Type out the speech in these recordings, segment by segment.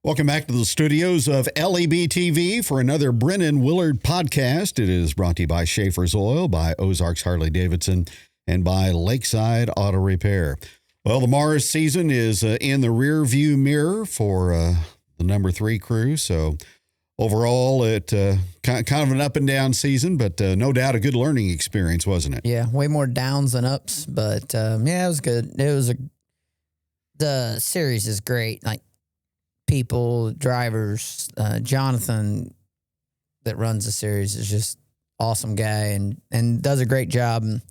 Welcome back to the studios of LEB TV for another Brennan Willard podcast. It is brought to you by Schaefer's Oil, by Ozarks Harley-Davidson, and by Lakeside Auto Repair. Well, the Mars season is in the rear view mirror for the number 3 crew. So overall, it kind of an up and down season, but no doubt a good learning experience, wasn't it? Yeah, way more downs than ups, but yeah, it was good. The series is great. Like, people, drivers, Jonathan that runs the series is just awesome guy and does a great job. And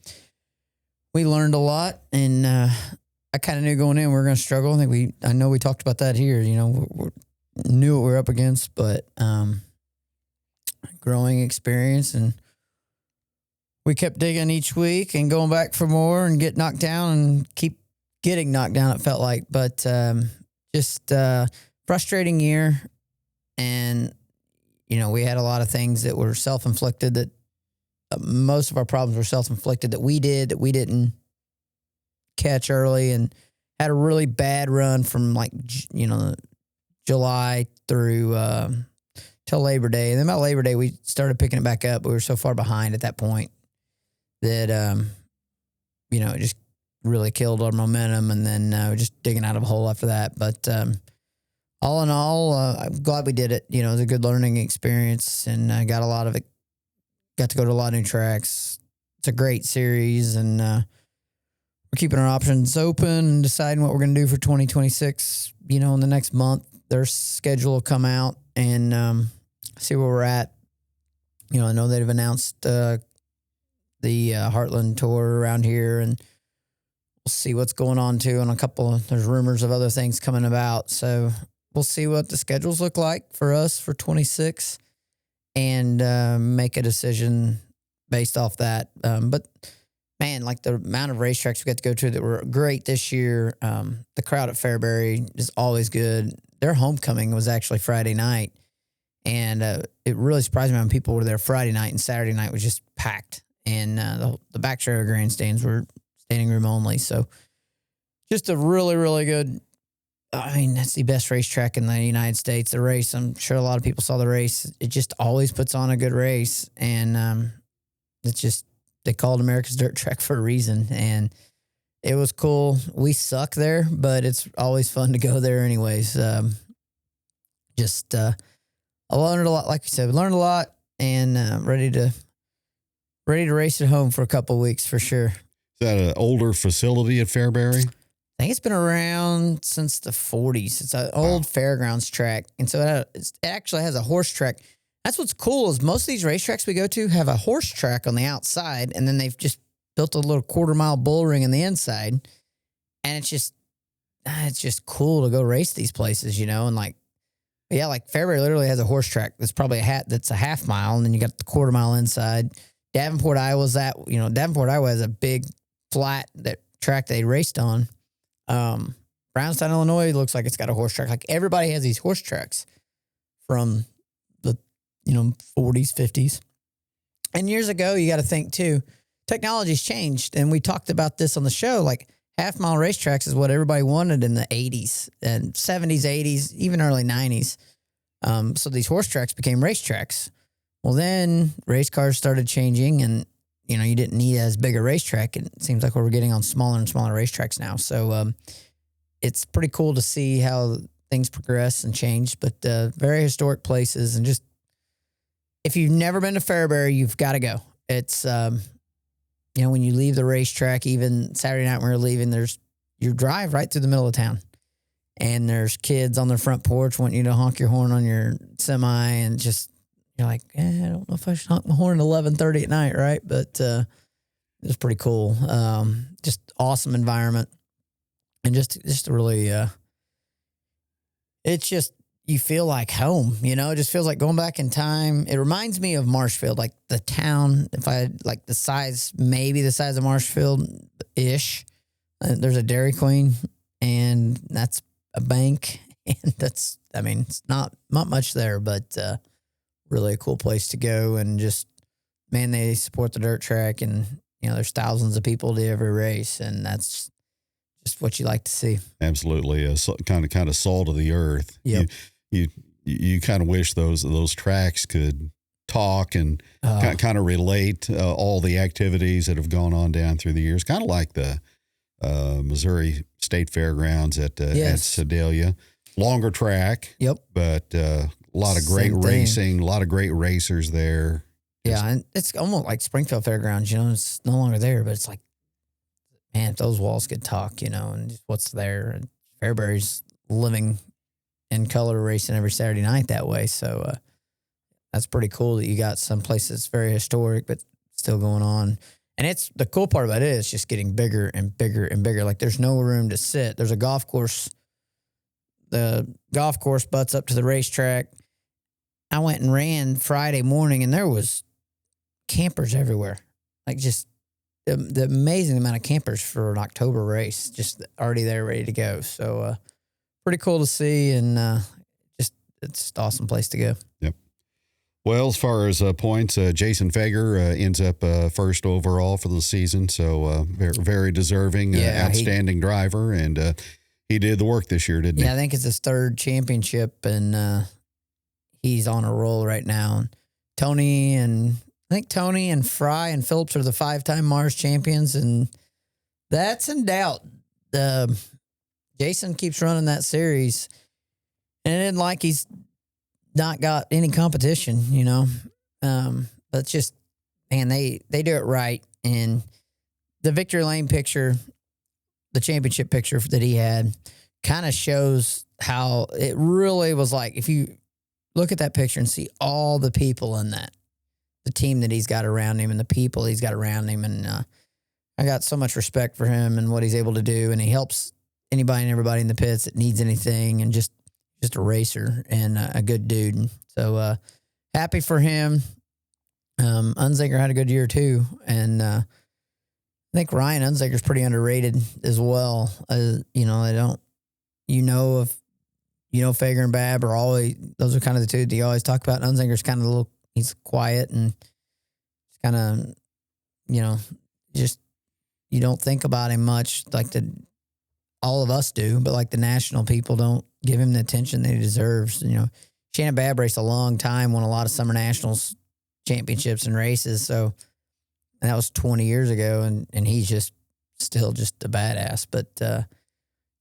we learned a lot, and I kind of knew going in we were going to struggle. I know we talked about that here. You know, we knew what we were up against, but growing experience, and we kept digging each week and going back for more and get knocked down and keep getting knocked down. It felt like, but just frustrating year, and you know, we had a lot of things that were self-inflicted. That most of our problems were self-inflicted that we didn't catch early, and had a really bad run from July through till Labor Day. And then about Labor Day, we started picking it back up. We were so far behind at that point that it just really killed our momentum, and then we're just digging out of a hole after that. But all in all, I'm glad we did it. You know, it was a good learning experience, and I got to go to a lot of new tracks. It's a great series, and we're keeping our options open and deciding what we're going to do for 2026. You know, in the next month, their schedule will come out, and see where we're at. You know, I know they've announced the Heartland tour around here, and we'll see what's going on too. And there's rumors of other things coming about. So we'll see what the schedules look like for us for 26, and make a decision based off that. But man, like the amount of racetracks we got to go to that were great this year. The crowd at Fairbury is always good. Their homecoming was actually Friday night, and it really surprised me when people were there Friday night, and Saturday night was just packed. And the back row grandstands were standing room only. So just a really, really good. I mean, that's the best racetrack in the United States. The race, I'm sure a lot of people saw the race. It just always puts on a good race. And it's just, they called America's Dirt Track for a reason. And it was cool. We suck there, but it's always fun to go there anyways. I learned a lot. Like you said, we learned a lot, and ready to race at home for a couple of weeks for sure. Is that an older facility at Fairbury? I think it's been around since the 40s. It's an old fairgrounds track. And so it actually has a horse track. That's what's cool is most of these racetracks we go to have a horse track on the outside, and then they've just built a little 1/4-mile bull ring on the inside. And it's just cool to go race these places, you know? And like Fairbury literally has a horse track that's probably that's a 1/2 mile, and then you got the 1/4-mile inside. Davenport, Iowa has a big flat track they raced on. Brownstown, Illinois looks like it's got a horse track. Like everybody has these horse tracks from the 40s, 50s. And years ago, you got to think too, technology's changed. And we talked about this on the show, like 1/2-mile racetracks is what everybody wanted in the 80s and 70s, 80s, even early 90s. So these horse tracks became racetracks. Well, then race cars started changing, and you didn't need as big a racetrack. And it seems like we're getting on smaller and smaller racetracks now. So it's pretty cool to see how things progress and change. But very historic places, and just if you've never been to Fairbury, you've got to go. It's when you leave the racetrack, even Saturday night when we were leaving, you drive right through the middle of town, and there's kids on their front porch wanting you to honk your horn on your semi, and just. You're like, I don't know if I should honk my horn at 11:30 at night, right? But it was pretty cool. Just awesome environment, and just really, it's just you feel like home. It just feels like going back in time. It reminds me of Marshfield, like the town. If I like the size, maybe the size of Marshfield ish. There's a Dairy Queen, and that's a bank, and it's not much there, but. Really a cool place to go, and just, man, they support the dirt track, and, there's thousands of people to every race, and that's just what you like to see. Absolutely. Kind of salt of the earth. Yep. you kind of wish those tracks could talk and kind of relate all the activities that have gone on down through the years, kind of like the Missouri State Fairgrounds at Sedalia. Longer track, but a lot of great racing, a lot of great racers there. Yeah, and it's almost like Springfield Fairgrounds. It's no longer there, but it's like, man, if those walls could talk, and just what's there. And Fairbury's living in color racing every Saturday night that way. So that's pretty cool that you got some place that's very historic, but still going on. And it's the cool part about it is just getting bigger and bigger and bigger. Like there's no room to sit. There's a golf course. The golf course butts up to the racetrack. I went and ran Friday morning, and there was campers everywhere. Like just the amazing amount of campers for an October race, just already there, ready to go. So pretty cool to see, and it's an awesome place to go. Yep. Well, as far as points, Jason Fager ends up first overall for the season, so very, very deserving, outstanding driver, and he did the work this year, didn't he? Yeah, I think it's his third championship, and he's on a roll right now. Tony and Fry and Phillips are the 5-time Mars champions, and that's in doubt. Jason keeps running that series, and it isn't like he's not got any competition, but just, man, they do it right. And the victory lane picture, the championship picture that he had, kind of shows how it really was like, if you look at that picture and see all the people in that, the team that he's got around him and the people he's got around him. And I got so much respect for him and what he's able to do. And he helps anybody and everybody in the pits that needs anything, and just a racer and a good dude. So happy for him. Unzinger had a good year too. And I think Ryan Unzinger's pretty underrated as well. They don't, Fager and Babb are always, those are kind of the two that you always talk about. Unzinger's kind of he's quiet and kind of, just, you don't think about him much like all of us do, but like the national people don't give him the attention that he deserves. Shannon Babb raced a long time, won a lot of summer nationals championships and races. So that was 20 years ago, and he's just still just a badass. But,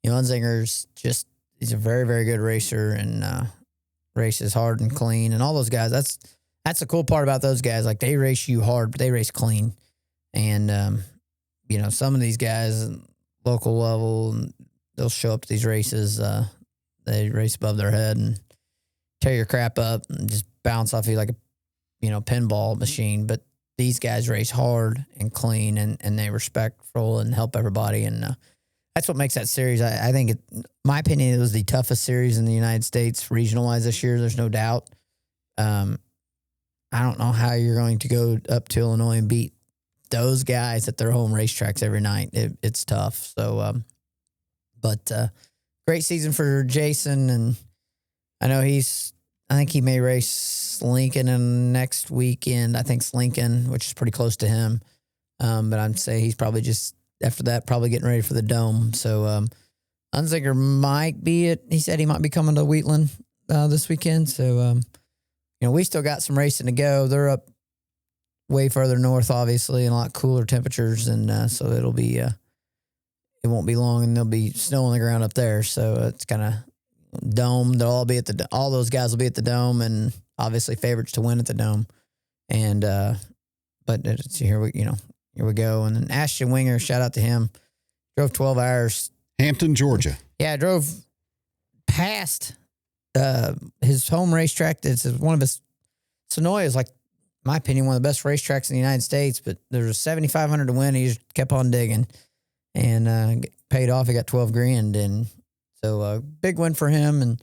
Unzinger's he's a very, very good racer and races hard and clean, and all those guys. That's the cool part about those guys. Like they race you hard, but they race clean. And, some of these guys local level, and they'll show up to these races. They race above their head and tear your crap up and just bounce off you like a, pinball machine. But these guys race hard and clean, and they respectful and help everybody. And that's what makes that series. I think, my opinion, it was the toughest series in the United States regional-wise this year. There's no doubt. I don't know how you're going to go up to Illinois and beat those guys at their home racetracks every night. It's tough. So, but great season for Jason, and I know I think he may race Lincoln in next weekend. I think it's Lincoln, which is pretty close to him. But I'd say he's probably just, after that, probably getting ready for the Dome. So Unzinger might be he said he might be coming to Wheatland this weekend. So, we still got some racing to go. They're up way further north, obviously, and a lot cooler temperatures. And so it'll be, it won't be long, and there'll be snow on the ground up there. So it's kind of Dome. They'll all be all those guys will be at the Dome, and obviously favorites to win at the Dome. And, but here we go. And then Ashton Winger, shout out to him, drove 12 hours. Hampton, Georgia. Yeah, I drove past his home racetrack. It's one of his, Sonoya is, like, in my opinion, one of the best racetracks in the United States, but there was $7,500 to win. He just kept on digging and paid off. He got $12,000. And so big win for him. And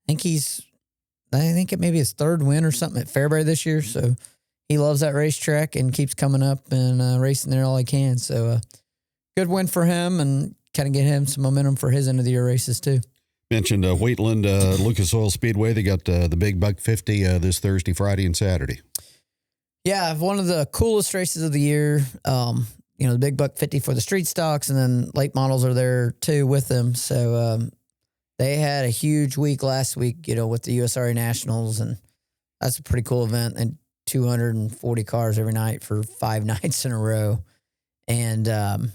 I think it may be his third win or something at Fairbury this year. So he loves that racetrack and keeps coming up and racing there all he can. So good win for him, and kind of get him some momentum for his end of the year races too. Mentioned Wheatland, Lucas Oil Speedway. They got the Big Buck 50 this Thursday, Friday, and Saturday. Yeah, one of the coolest races of the year. The Big Buck 50 for the street stocks, and then late models are there too with them. So they had a huge week last week, with the USRA Nationals, and that's a pretty cool event. And 240 cars every night for 5 nights in a row. And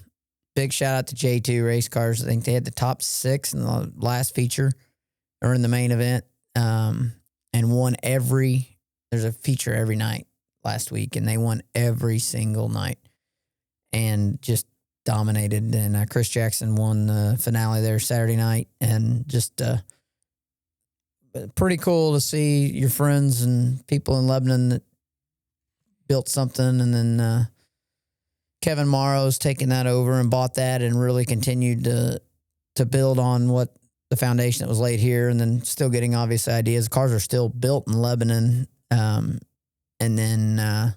big shout out to J2 Race Cars. I think they had the top 6 in the last feature or in the main event, and won there's a feature every night last week, and they won every single night and just dominated. And Chris Jackson won the finale there Saturday night, and just pretty cool to see your friends and people in Lebanon that built something, and then Kevin Morrow's taken that over and bought that and really continued to build on what the foundation that was laid here, and then still getting obvious ideas. Cars are still built in Lebanon, and then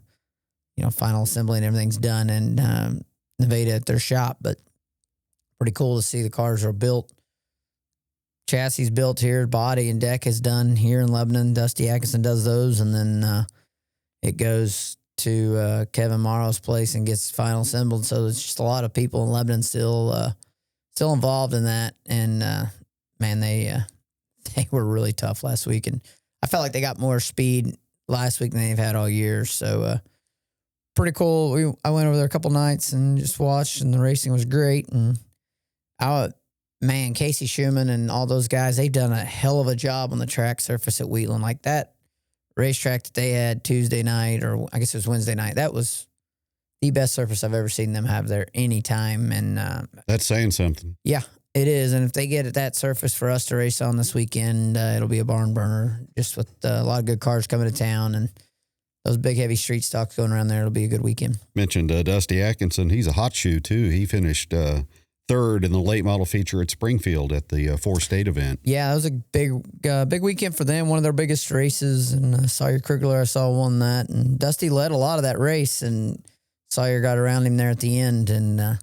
final assembly and everything's done in Nevada at their shop. But pretty cool to see the cars are built. Chassis built here, body and deck is done here in Lebanon. Dusty Atkinson does those, and then it goes to Kevin Morrow's place and gets final assembled. So there's just a lot of people in Lebanon still involved in that. And man, they were really tough last week, and I felt like they got more speed last week than they've had all year. So pretty cool. I went over there a couple nights and just watched, and the racing was great. And Casey Schumann and all those guys, they've done a hell of a job on the track surface at Wheatland. Like that racetrack that they had Tuesday night, or I guess it was Wednesday night, that was the best surface I've ever seen them have there anytime. And that's saying something. Yeah, it is. And if they get at that surface for us to race on this weekend, it'll be a barn burner, just with a lot of good cars coming to town and those big, heavy street stocks going around there. It'll be a good weekend. Mentioned Dusty Atkinson. He's a hot shoe, too. He finished third in the late model feature at Springfield at the four-state event. Yeah, that was a big weekend for them. One of their biggest races, and Sawyer Krigler, I saw, won that. And Dusty led a lot of that race, and Sawyer got around him there at the end. And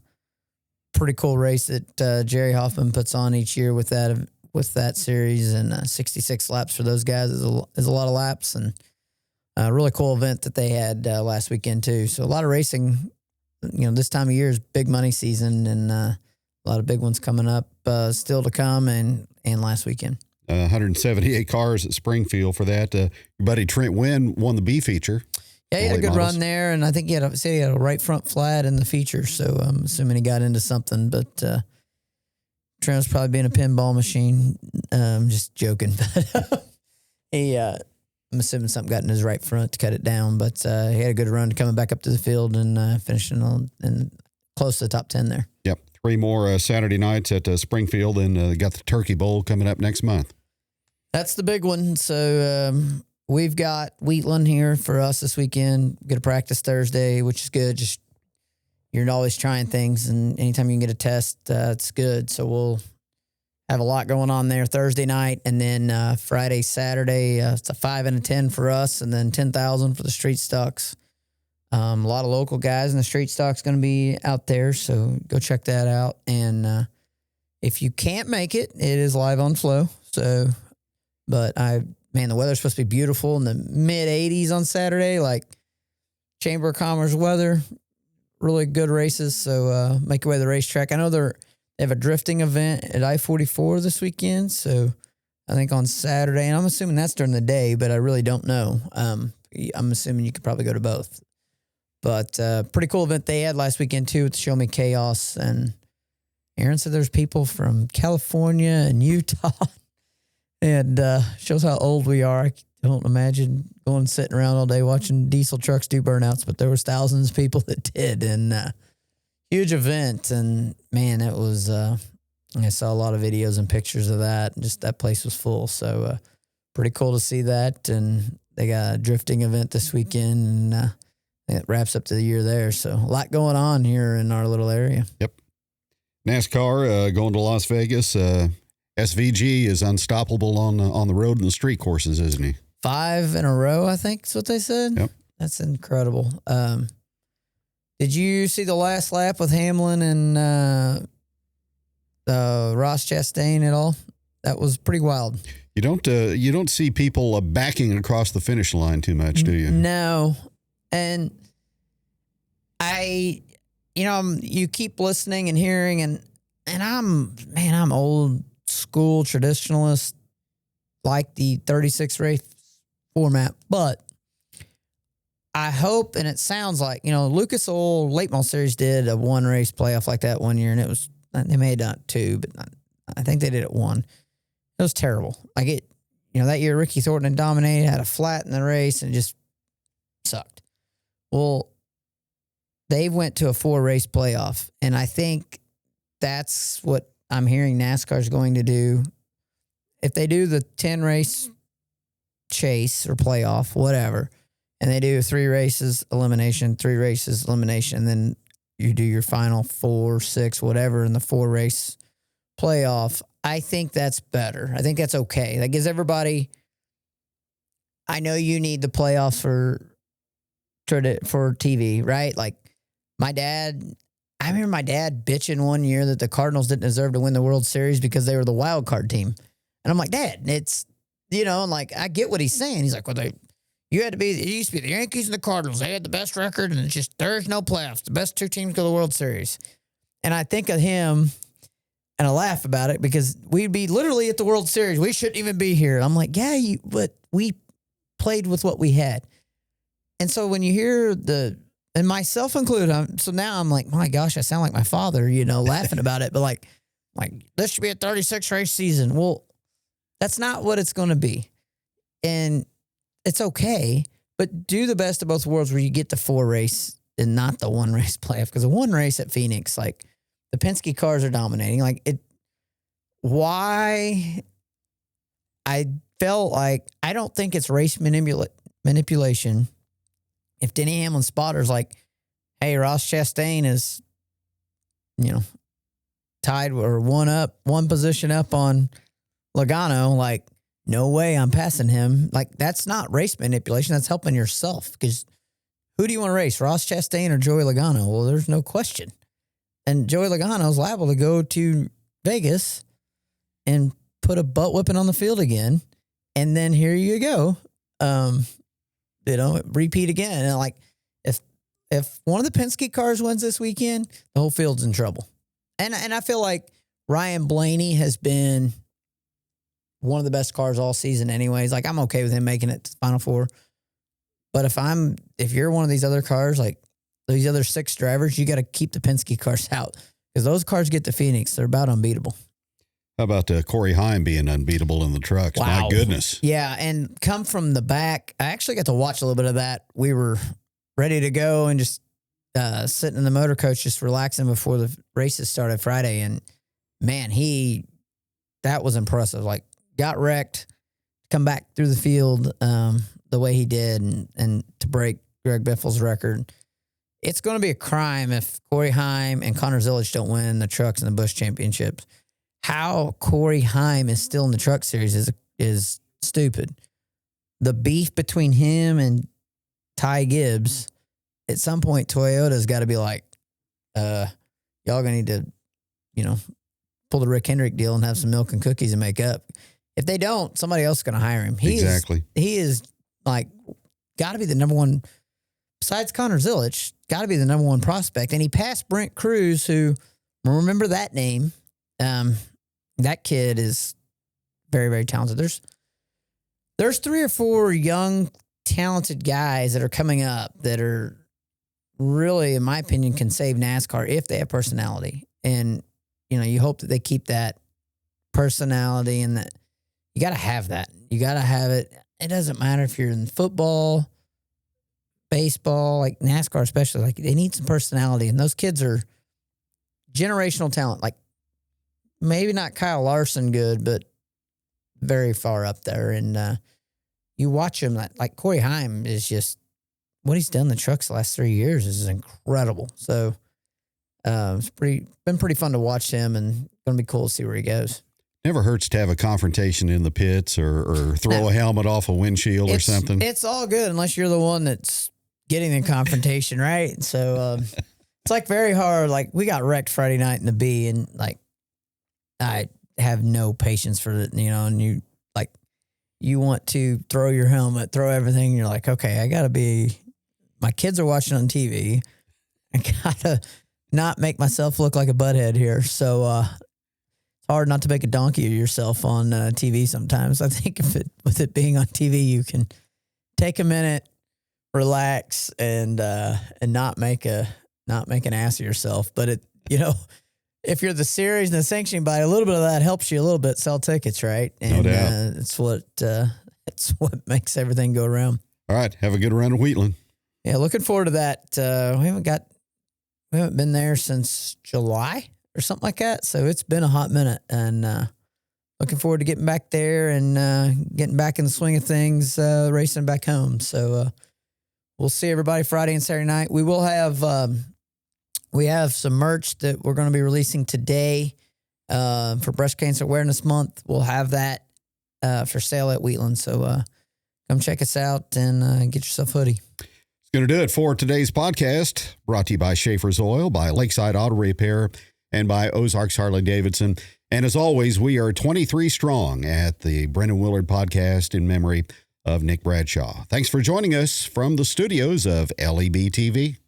pretty cool race that Jerry Hoffman puts on each year with that series. And 66 laps for those guys is a lot of laps, and a really cool event that they had last weekend too. So a lot of racing. This time of year is big money season, and a lot of big ones coming up still to come, and last weekend. 178 cars at Springfield for that. Your buddy Trent Wynn won the B feature. Yeah, he had a good run there, and I think he had a right front flat in the feature, so I'm assuming he got into something. But Trent was probably being a pinball machine. I'm just joking, but I'm assuming something got in his right front to cut it down, but he had a good run coming back up to the field and finishing in close to the top 10 there. Yep. 3 more Saturday nights at Springfield, and got the Turkey Bowl coming up next month. That's the big one. So we've got Wheatland here for us this weekend. Get a practice Thursday, which is good. Just you're always trying things, and anytime you can get a test, it's good. So we'll have a lot going on there Thursday night, and then Friday, Saturday, it's a 5 and a 10 for us, and then 10,000 for the street stocks. A lot of local guys in the street stocks going to be out there, so go check that out. And if you can't make it, it is live on Flow. So, but the weather's supposed to be beautiful in the mid 80s on Saturday, like Chamber of Commerce weather. Really good races, so make your way to the racetrack. I know they have a drifting event at I-44 this weekend, so I think on Saturday, and I'm assuming that's during the day, but I really don't know. I'm assuming you could probably go to both. But pretty cool event they had last weekend, too, with Show Me Chaos. And Aaron said there's people from California and Utah, and shows how old we are. I don't imagine going sitting around all day watching diesel trucks do burnouts, but there was thousands of people that did, and huge event. And man, it was I saw a lot of videos and pictures of that, and just that place was full. So pretty cool to see that. And they got a drifting event this weekend, and it wraps up to the year there. So a lot going on here in our little area. Yep. NASCAR going to Las Vegas. SVG is unstoppable on the road and the street courses, isn't he? 5 in a row, I think is what they said. Yep. That's incredible. Did you see the last lap with Hamlin and Ross Chastain at all? That was pretty wild. You don't see people backing across the finish line too much, do you? No. And you keep listening and hearing, and I'm old school traditionalists like the 36 race format, but I hope, and it sounds like, Lucas Oil Late Model Series did a 1 race playoff like that one year, and they made not 2, but I think they did it 1. It was terrible. That year Ricky Thornton dominated, had a flat in the race, and just sucked. Well, they went to a 4 race playoff, and I think that's what I'm hearing NASCAR is going to do. If they do the 10 race chase or playoff, whatever, and they do 3 races elimination, 3 races elimination, and then you do your final 4, 6, whatever in the 4 race playoff, I think that's better. I think that's okay. That gives everybody. I know you need the playoffs for TV, right? Like I remember my dad bitching one year that the Cardinals didn't deserve to win the World Series because they were the wild card team. And I'm like, Dad, it's, and like, I get what he's saying. He's like, well, it used to be the Yankees and the Cardinals. They had the best record, and it's just, there's no playoffs. The best 2 teams go to the World Series. And I think of him, and I laugh about it because we'd be literally at the World Series. We shouldn't even be here. I'm like, yeah, but we played with what we had. And so when you hear and myself included, so now I'm like, my gosh, I sound like my father, laughing about it. But like this should be a 36 race season. Well, that's not what it's going to be. And it's okay, but do the best of both worlds where you get the 4 race and not the 1 race playoff. Because the 1 race at Phoenix, like the Penske cars are dominating. Why I felt like, I don't think it's race manipulation. If Denny Hamlin's spotter's like, hey, Ross Chastain is, tied or one position up on Logano, like, no way I'm passing him. Like, that's not race manipulation. That's helping yourself. Because who do you want to race, Ross Chastain or Joey Logano? Well, there's no question. And Joey Logano's liable to go to Vegas and put a butt whipping on the field again. And then here you go. Repeat again. And like, if one of the Penske cars wins this weekend, the whole field's in trouble. And I feel like Ryan Blaney has been one of the best cars all season anyways. Like, I'm okay with him making it to the Final Four. But if you're one of these other cars, like these other 6 drivers, you got to keep the Penske cars out because those cars get to Phoenix. They're about unbeatable. How about Corey Heim being unbeatable in the trucks? Wow. My goodness. Yeah, and come from the back. I actually got to watch a little bit of that. We were ready to go and just sitting in the motor coach, just relaxing before the races started Friday. And man, that was impressive. Like, got wrecked, come back through the field the way he did, and to break Greg Biffle's record. It's going to be a crime if Corey Heim and Connor Zillage don't win the trucks and the Busch championships. How Corey Heim is still in the truck series is stupid. The beef between him and Ty Gibbs, at some point, Toyota's got to be like, y'all gonna need to, pull the Rick Hendrick deal and have some milk and cookies and make up. If they don't, somebody else is going to hire him. Exactly. He is like, got to be the number one, besides Connor Zillage, got to be the number one prospect. And he passed Brent Cruz, who, remember that name. That kid is very, very talented. There's 3 or 4 young, talented guys that are coming up that are really, in my opinion, can save NASCAR if they have personality. And, you hope that they keep that personality, and that you got to have that. You got to have it. It doesn't matter if you're in football, baseball, like NASCAR especially. Like, they need some personality. And those kids are generational talent. Like, maybe not Kyle Larson good, but very far up there. And you watch him, like Corey Heim is just, what he's done in the trucks the last 3 years is incredible. So it's been pretty fun to watch him, and going to be cool to see where he goes. Never hurts to have a confrontation in the pits or throw a helmet off a windshield or something. It's all good unless you're the one that's getting the confrontation, right? So it's like very hard. Like, we got wrecked Friday night in the B, and like, I have no patience for it, and you want to throw your helmet, throw everything. And you're like, okay, my kids are watching on TV. I got to not make myself look like a butthead here. So, hard not to make a donkey of yourself on TV sometimes. I think with it being on TV, you can take a minute, relax, and not make an ass of yourself. But if you're the series and the sanctioning body, a little bit of that helps you a little bit sell tickets, right? And no doubt. it's what makes everything go around. All right, have a good run at Wheatland. Yeah, looking forward to that. We haven't been there since July or something like that, so it's been a hot minute, and looking forward to getting back there and getting back in the swing of things, racing back home. So we'll see everybody Friday and Saturday night. We will have we have some merch that we're going to be releasing today for Breast Cancer Awareness Month. We'll have that for sale at Wheatland, so come check us out and get yourself a hoodie. It's going to do it for today's podcast, brought to you by Schaefer's Oil, by Lakeside Auto Repair, and by Ozarks Harley Davidson. And as always, we are 23 strong at the Brennan Willard podcast in memory of Nick Bradshaw. Thanks for joining us from the studios of LEB TV.